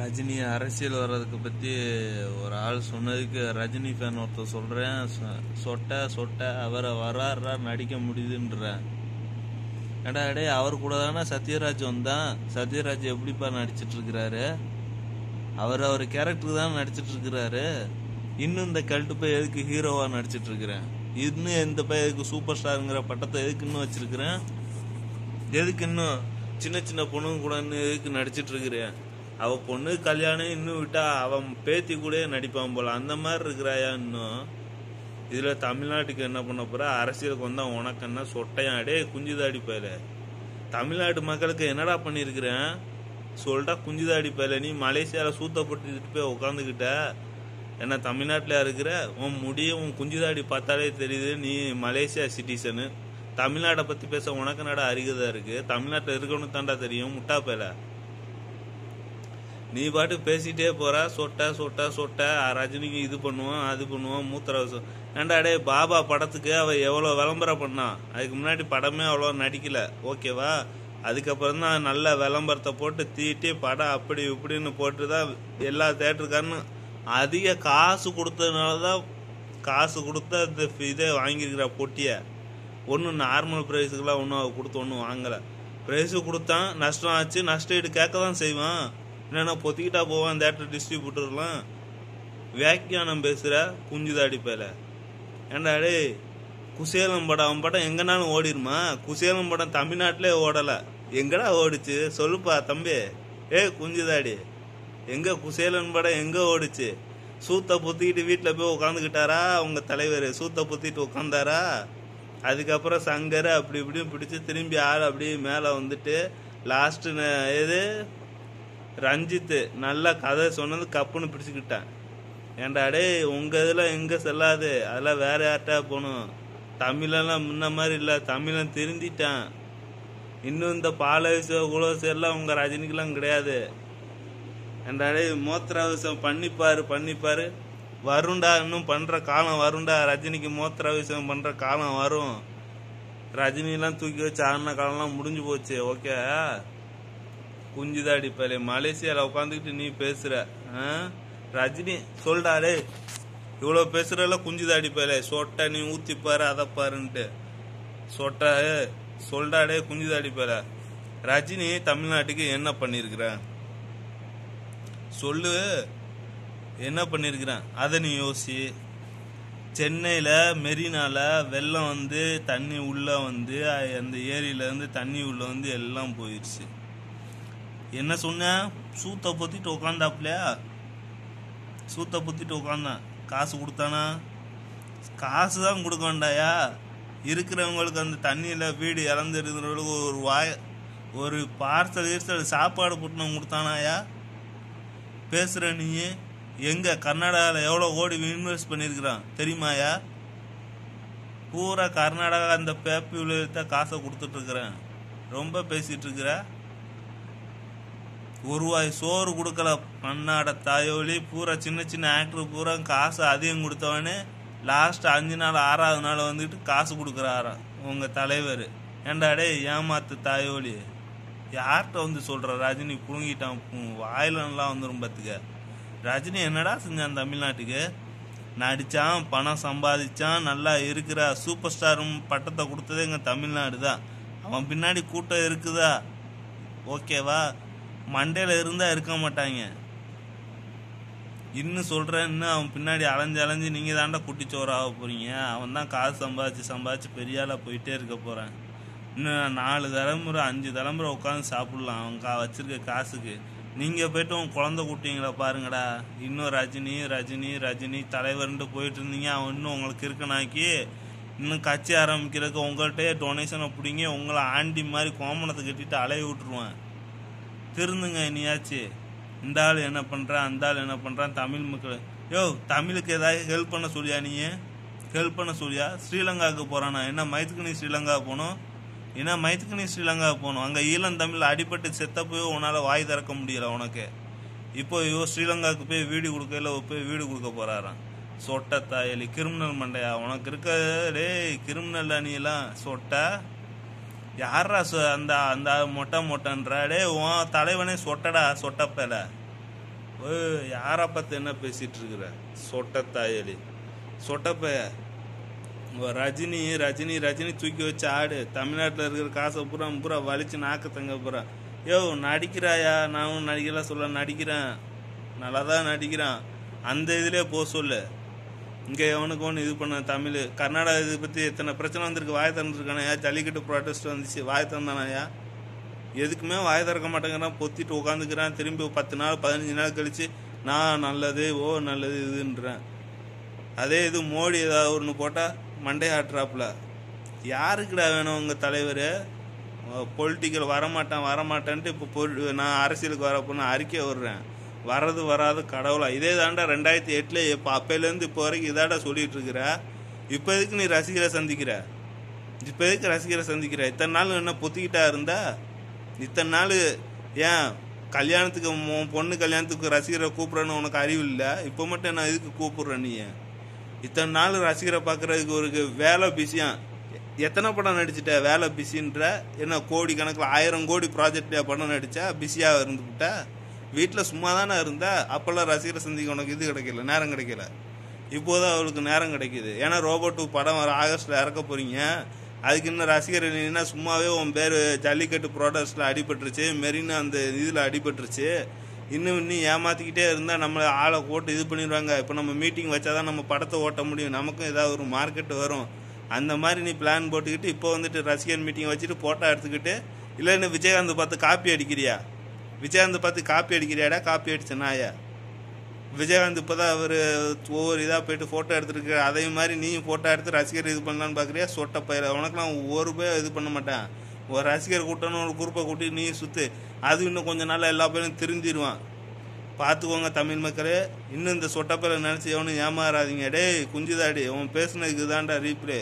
ரஜினி அரசியல் வர்றதுக்கு பற்றி ஒரு ஆள் சொன்னதுக்கு ரஜினி ஃபேன் ஒருத்தர் சொல்கிறேன், சொட்ட அவரை வராறா நடிக்க முடியுதுன்றேன். ஏடா அடே, அவர் கூட தானே சத்யராஜ் வந்தான். சத்யராஜ் எப்படிப்பா நடிச்சிட்டு இருக்கிறாரு? அவர் கேரக்டர் தான் நடிச்சிட்டு இருக்கிறாரு. இன்னும் இந்த கல்ட்டு போய் எதுக்கு ஹீரோவா நடிச்சிட்டு இருக்கிறேன்? இன்னும் எந்த பையன் எதுக்கு சூப்பர் ஸ்டாருங்கிற பட்டத்தை எதுக்கு இன்னும் வச்சிருக்கிறேன்? எதுக்கு இன்னும் சின்ன சின்ன பொண்ணுங்க கூட எதுக்கு நடிச்சிட்டு இருக்கிறேன்? அவ பொண்ணு கல்யாணம் இன்னும் விட்டா அவன் பேத்தி கூட நடிப்பான் போல, அந்த மாதிரி இருக்கிறாயா இன்னும்? இதுல தமிழ்நாட்டுக்கு என்ன பண்ண போற? அரசியலுக்கு வந்தா உனக்கு என்ன சொட்டையாடே குஞ்சுதாடி பயல. தமிழ்நாட்டு மக்களுக்கு என்னடா பண்ணிருக்கிறேன் சொல்லிட்டா குஞ்சுதாடி பயல. நீ மலேசியால சூத்தப்பட்டு போய் உட்காந்துக்கிட்ட, என்ன தமிழ்நாட்டில் இருக்கிற? உன் முடிய உன் குஞ்சுதாடி பார்த்தாலே தெரியுது நீ மலேசியா சிட்டிசனு. தமிழ்நாட்டை பத்தி பேச உனக்கு என்னடா அருகதா இருக்கு? தமிழ்நாட்டில் இருக்கணும் தாண்டா தெரியும், முட்டா பயல. நீ பாட்டு பேசிட்டே போற, சொட்ட ரஜினிக்கு இது பண்ணுவான் அது பண்ணுவான் மூத்திரவசம். ஏண்டா டே, பாபா படத்துக்கு அவ எவ்வளோ விளம்பரம் பண்ணான். அதுக்கு முன்னாடி படமே அவ்வளோ நடிக்கல, ஓகேவா? அதுக்கப்புறம் தான் நல்ல விளம்பரத்தை போட்டு தீட்டி படம் அப்படி இப்படின்னு போட்டு தான் எல்லா தேட்டருக்காரனும் அதிக காசு கொடுத்ததுனால தான் காசு கொடுத்த இந்த இதே வாங்கியிருக்கிற பொட்டியை. ஒன்றும் நார்மல் ப்ரைஸுக்கெல்லாம் ஒன்றும் கொடுத்து ஒன்றும் வாங்கலை. ப்ரைஸு கொடுத்தான், நஷ்டம் ஆச்சு, நஷ்ட ஈடு கேட்க தான் செய்வான். என்னன்னா பொத்திக்கிட்டா போவான் தேட்டர் டிஸ்ட்ரிபியூட்டர்லாம். வியாக்கியானம் பேசுகிற குஞ்சுதாடி பேல. ஏண்டா டே, குசேலம் படம் அவன் படம் எங்கனாலும் ஓடிடுமா? குசேலம் படம் தமிழ்நாட்டிலே ஓடலை, எங்கடா ஓடிச்சு சொல்லுப்பா தம்பி. குஞ்சுதாடி, எங்க குசேலன் படம் எங்க ஓடிச்சு? சூத்த புத்திக்கிட்டு வீட்டில் போய் உட்காந்துக்கிட்டாரா உங்க தலைவர்? சூத்த புத்திட்டு உட்காந்தாரா? அதுக்கப்புறம் சங்கர் அப்படி இப்படியும் பிடிச்சி திரும்பி ஆள் அப்படியே மேலே வந்துட்டு லாஸ்ட்டு எது ரஞ்சித்து நல்ல கதை சொன்னது கப்புன்னு பிடிச்சிக்கிட்டான். ஏண்டா டே, உங்க இதில் எங்க செல்லாது, அதெல்லாம் வேற யார்ட்டா போகணும். தமிழெல்லாம் முன்ன மாதிரி இல்லை, தமிழன் திருந்திட்டான். இன்னும் இந்த பாலவிச உலவசம் எல்லாம் உங்க ரஜினிக்கெல்லாம் கிடையாது. ஏண்டா டே, மூத்திராவிசம் பண்ணிப்பாரு வருண்டா. இன்னும் பண்ற காலம் வருண்டா. ரஜினிக்கு மூத்திராவிசம் பண்ற காலம் வரும். ரஜினிலாம் தூக்கி வச்சு ஆடின காலம்லாம் முடிஞ்சு போச்சு, ஓகே? குஞ்சுதாடி பலே, மலேசியால உட்காந்துக்கிட்டு நீ பேசுற ரஜினி சொல்டாடே, இவ்வளோ பேசுறல குஞ்சுதாடி பலே. சொட்ட நீ ஊத்திப்பாரு அதை பாருன்ட்டு சொட்ட சொல்டாடே குஞ்சுதாடி பலே. ரஜினி தமிழ்நாட்டுக்கு என்ன பண்ணிருக்கிற சொல்லு, என்ன பண்ணிருக்கிறான் அதை நீ யோசி. சென்னையில மெரினால வெள்ளம் வந்து தண்ணி உள்ள வந்து அந்த ஏரியில இருந்து தண்ணி உள்ள வந்து எல்லாம் போயிடுச்சு. என்ன சொன்ன? சூத்த பொத்திட்டு உட்காந்தாப்லையா? சூத்த பொத்திட்டு உட்காந்தான். காசு கொடுத்தானா? காசு தான் கொடுக்க வேண்டாயா? இருக்கிறவங்களுக்கு அந்த தண்ணியில வீடு இறந்து இருக்கிறவங்களுக்கு ஒரு பார்சல் சாப்பாடு போட்டு கொடுத்தானாயா? பேசுற நீ எங்க கர்நாடகாவில் எவ்வளோ கோடி இன்வெஸ்ட் பண்ணியிருக்கிறான் தெரியுமாயா? பூரா கர்நாடகா அந்த பேப்பர் காசை கொடுத்துட்டு இருக்கிறேன். ரொம்ப பேசிட்டு இருக்கிற. ஒரு ரூபாய் சோறு கொடுக்கல பன்னாட தாயோலி. பூரா சின்ன சின்ன ஆக்டர் பூரா காசு அதிகம் கொடுத்தவனே லாஸ்ட் 5 நாள் 6வது நாள் வந்துட்டு காசு கொடுக்குறாரா உங்க தலைவர். ஏண்டாடே ஏமாத்து தாயோலி, யார்கிட்ட வந்து சொல்ற ரஜினி புழுங்கிட்டான் வாயிலெல்லாம் வந்துடும் பார்த்துக்க. ரஜினி என்னடா செஞ்சான் தமிழ்நாட்டுக்கு? நடிச்சான், பணம் சம்பாதிச்சான், நல்லா இருக்கிற சூப்பர் ஸ்டாரும் பட்டத்தை கொடுத்ததே எங்க தமிழ்நாடு தான். அவன் பின்னாடி கூட்டம் இருக்குதா, ஓகேவா? மண்டையில இருந்தா இருக்க மாட்டாங்க. இன்னும் சொல்றேன், இன்னும் அவன் பின்னாடி அலைஞ்சு நீங்க தாண்டா குட்டிச்சோறு ஆக போறீங்க. அவன் தான் காசு சம்பாதிச்சு பெரிய ஆளா போயிட்டே இருக்க போறேன். இன்னும் 4 தலைமுறை 5 தலைமுறை உட்காந்து சாப்பிடலாம் அவங்க வச்சிருக்க காசுக்கு. நீங்க போயிட்டு உன் குழந்தை குட்டிங்களை பாருங்கடா. இன்னும் ரஜினி தலைவர்ன்ட்டு போயிட்டு இருந்தீங்க. அவன் இன்னும் உங்களுக்கு இருக்கனாக்கி இன்னும் கட்சி ஆரம்பிக்கிறதுக்கு உங்கள்கிட்டயே டொனேஷனை பிடிங்க உங்களை ஆண்டி மாதிரி கோமணத்தை கட்டிட்டு அலைய விட்டுருவேன். திருந்துங்க இனியாச்சு. இந்த ஆள் என்ன பண்றான், அந்த ஆள் என்ன பண்றான், தமிழ் மக்கள் தமிழுக்கு ஏதாவது ஹெல்ப் பண்ண சொல்லியா? நீ ஹெல்ப் பண்ண சொல்லியா? ஸ்ரீலங்காவுக்கு போறானா? என்ன மயத்துக்கு நீ ஸ்ரீலங்கா போகணும்? ஏன்னா மயத்துக்கு நீ ஸ்ரீலங்கா போகணும். அங்கே ஈழந்தமிழ் அடிபட்டு செத்த போய் உன்னால் வாய் திறக்க முடியல உனக்கு. இப்போ ஸ்ரீலங்காவுக்கு போய் வீடு கொடுக்கல, போய் வீடு கொடுக்க போறாராம். சொட்ட தாயலி கிரிமினல் மண்டையா உனக்கு இருக்க. டே கிரிமினல் நீ எல்லாம் சொட்ட. யாரா அந்த அந்த மொட்டைன்றா? டே உன் தலைவனே சொட்டடா சொட்டப்பேல. யாரை பார்த்து என்ன பேசிட்டு இருக்கிற? சொட்டத்தாயலி சொட்டப்பைய ரஜினி ரஜினி ரஜினி தூக்கி வச்சு ஆடு. தமிழ்நாட்டில் இருக்கிற காசை பூரா பூரா வலிச்சு நாக்கத்தங்க பூரா. யோ நடிக்கிறாயா? நானும் நடிக்கலாம் சொல்ல, நடிக்கிறேன், நல்லா தான் நடிக்கிறான். அந்த இதுலேயே போக சொல்லு. இங்கே எவனுக்கு ஒன்று இது பண்ண தமிழ் கர்நாடகா இது பற்றி எத்தனை பிரச்சனை வந்திருக்கு. வாய் திறந்துருக்கானயா? ஜல்லிக்கட்டு ப்ராட்டஸ்ட் வந்துச்சு, வாய் திறந்தானாயா? எதுக்குமே வாய் திறக்க மாட்டேங்கிறான், பொத்திட்டு உட்காந்துக்கிறான். திரும்பி 10 நாள் 15 நாள் கழிச்சு நான் நல்லது நல்லது இதுன்றேன். அதே இது மோடி ஏதாவது ஒன்று போட்டால் மண்டே ஆட்டுறாப்புல. யாருக்குடா வேணும் உங்கள் தலைவர்? பொலிட்டிக்கல் வரமாட்டேன்ட்டு இப்போ நான் அரசியலுக்கு வரப்போன்னு அறிக்கை விடுறேன். வர்றது வராது கடவுளா. இதே தாண்டா 2008 இப்போ அப்பையிலேருந்து இப்போ வரைக்கும் இதாடா சொல்லிட்டு இருக்கிற. இப்போ எதுக்கு நீ ரசிகரை சந்திக்கிற? இத்தனை நாள் என்ன பொத்திக்கிட்டா இருந்தா? இத்தனை நாள் ஏன் கல்யாணத்துக்கு பொண்ணு கல்யாணத்துக்கு ரசிகரை கூப்பிட்றன்னு உனக்கு அறிவு இல்லை? இப்போ மட்டும் என்ன இதுக்கு கூப்பிட்றேன்? நீ இத்தனை நாள் ரசிகரை பார்க்குறதுக்கு ஒரு வேலை பிஸியாக எத்தனை படம் நடிச்சிட்ட? வேலை பிஸின்ற என்ன? கோடி கணக்கில் 1000 கோடி ப்ராஜெக்ட்லையா படம் நடித்தா பிஸியாக இருந்துக்கிட்ட? வீட்டில் சும்மா தானே இருந்தா? அப்போல்லாம் ரசிகரை சந்திக்க உனக்கு இது கிடைக்கல, நேரம் கிடைக்கல. இப்போதான் அவளுக்கு நேரம் கிடைக்கிது. ஏன்னா ரோபோ 2 படம் வர ஆகஸ்ட்டில் இறக்க போகிறீங்க. அதுக்கு இன்னும் ரசிகர் இல்லைன்னா சும்மாவே உன் பேர் ஜல்லிக்கட்டு ப்ராடக்ட்ஸில் அடிபட்டுருச்சு, மெரினா அந்த இதில் அடிபட்டுருச்சு. இன்னும் ஏமாற்றிக்கிட்டே இருந்தால் நம்மளை ஆளை போட்டு இது பண்ணிடுவாங்க. இப்போ நம்ம மீட்டிங் வச்சா தான் நம்ம படத்தை ஓட்ட முடியும், நமக்கும் ஏதாவது ஒரு மார்க்கெட்டு வரும். அந்த மாதிரி நீ பிளான் போட்டுக்கிட்டு இப்போ வந்துட்டு ரசிகர் மீட்டிங் வச்சுட்டு போட்டோ எடுத்துக்கிட்டு இல்லைன்னு விஜயகாந்த் பார்த்து காப்பி அடிக்கிறியா? காப்பி அடிச்சனாயா? விஜயகாந்த் இப்போ தான் அவர் ஒவ்வொரு இதாக போயிட்டு ஃபோட்டோ எடுத்துருக்கு. அதே மாதிரி நீயும் ஃபோட்டோ எடுத்து ரசிகர் இது பண்ணலான்னு பார்க்குறியா? சொட்ட பயிர உனக்குலாம் ஒரு பேர் இது பண்ண மாட்டேன். ஒரு ரசிகர் கூட்டணும், ஒரு குரூப்பை கூட்டி நீ சுற்று. அது இன்னும் கொஞ்சம் நாள் எல்லா பேரும் திருந்திடுவான். பார்த்துக்கோங்க தமிழ் மக்களே. இன்னும் இந்த சொட்டப்பையில நினச்சி எவனும் ஏமாறாதீங்க. டே குஞ்சுதாடி, அவன் பேசுனதுக்கு தான்டா ரீப்ளே.